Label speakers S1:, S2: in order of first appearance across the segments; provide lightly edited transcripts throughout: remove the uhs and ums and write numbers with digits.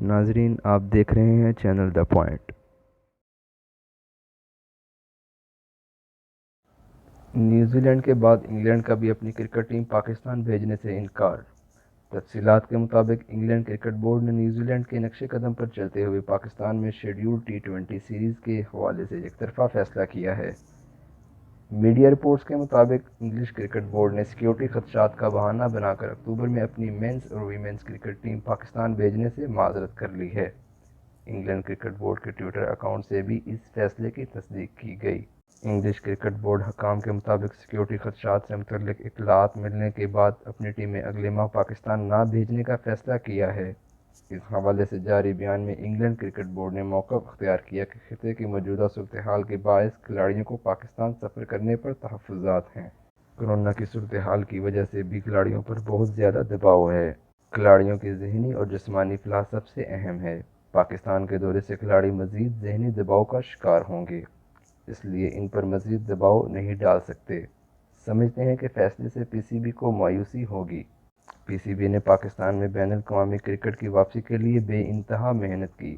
S1: ناظرین، آپ دیکھ رہے ہیں channel the point. New Zealand کے بعد انگلینڈ کا بھی اپنی کرکٹ ٹیم پاکستان بھیجنے سے انکار۔ تفصیلات کے مطابق انگلینڈ کرکٹ بورڈ نے نیوزی لینڈ کے نقش قدم پر چلتے ہوئے پاکستان میں شیڈول ٹی20 سیریز کے حوالے سے یک طرفہ فیصلہ کیا ہے۔ میڈیا رپورٹس کے مطابق انگلش کرکٹ بورڈ نے سیکیورٹی خدشات کا بہانہ بنا کر اکتوبر میں اپنی مینز اور ویمنز کرکٹ ٹیم پاکستان بھیجنے سے معذرت کر لی ہے۔ انگلینڈ کرکٹ بورڈ کے ٹویٹر اکاؤنٹ سے بھی اس فیصلے کی تصدیق کی گئی۔ انگلش کرکٹ بورڈ حکام کے مطابق سیکیورٹی خدشات سے متعلق اطلاعات ملنے کے بعد اپنی ٹیمیں اگلے ماہ پاکستان نہ بھیجنے کا فیصلہ کیا ہے۔ اس حوالے سے جاری بیان میں انگلینڈ کرکٹ بورڈ نے موقف اختیار کیا کہ خطے کی موجودہ صورتحال کے باعث کھلاڑیوں کو پاکستان سفر کرنے پر تحفظات ہیں۔ کورونا کی صورتحال کی وجہ سے بھی کھلاڑیوں پر بہت زیادہ دباؤ ہے۔ کھلاڑیوں کی ذہنی اور جسمانی فلاح سب سے اہم ہے۔ پاکستان کے دورے سے کھلاڑی مزید ذہنی دباؤ کا شکار ہوں گے، اس لیے ان پر مزید دباؤ نہیں ڈال سکتے۔ سمجھتے ہیں کہ فیصلے سے پی سی بی کو مایوسی ہوگی۔ پی سی بی نے پاکستان میں بین الاقوامی کرکٹ کی واپسی کے لیے بے انتہا محنت کی۔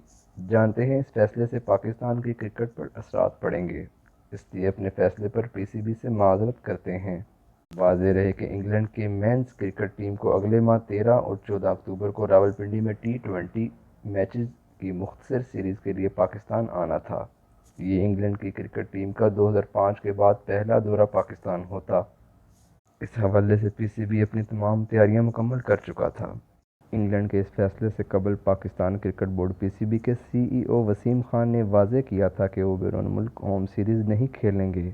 S1: جانتے ہیں اس فیصلے سے پاکستان کی کرکٹ پر اثرات پڑیں گے، اس لیے اپنے فیصلے پر پی سی بی سے معذرت کرتے ہیں۔ واضح رہے کہ انگلینڈ کی مینز کرکٹ ٹیم کو اگلے ماہ 13 اور 14 اکتوبر کو راولپنڈی میں ٹی20 میچز کی مختصر سیریز کے لیے پاکستان آنا تھا۔ یہ انگلینڈ کی کرکٹ ٹیم کا 2005 کے بعد پہلا دورہ پاکستان ہوتا۔ اس حوالے سے پی سی بی اپنی تمام تیاریاں مکمل کر چکا تھا۔ انگلینڈ کے اس فیصلے سے قبل پاکستان کرکٹ بورڈ پی سی بی کے سی ای او وسیم خان نے واضح کیا تھا کہ وہ بیرون ملک ہوم سیریز نہیں کھیلیں گے۔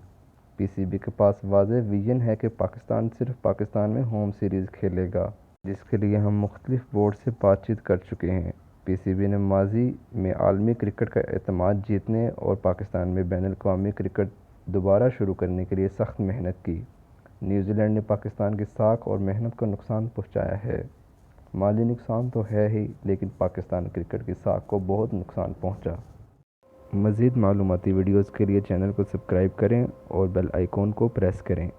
S1: پی سی بی کے پاس واضح ویژن ہے کہ پاکستان صرف پاکستان میں ہوم سیریز کھیلے گا، جس کے لیے ہم مختلف بورڈ سے بات چیت کر چکے ہیں۔ پی سی بی نے ماضی میں عالمی کرکٹ کا اعتماد جیتنے اور پاکستان میں بین الاقوامی کرکٹ دوبارہ شروع کرنے کے لیے سخت محنت کی۔ نیوزی لینڈ نے پاکستان کی ساکھ اور محنت کو نقصان پہنچایا ہے۔ مالی نقصان تو ہے ہی، لیکن پاکستان کرکٹ کی ساکھ کو بہت نقصان پہنچا۔ مزید معلوماتی ویڈیوز کے لیے چینل کو سبسکرائب کریں اور بیل آئیکن کو پریس کریں۔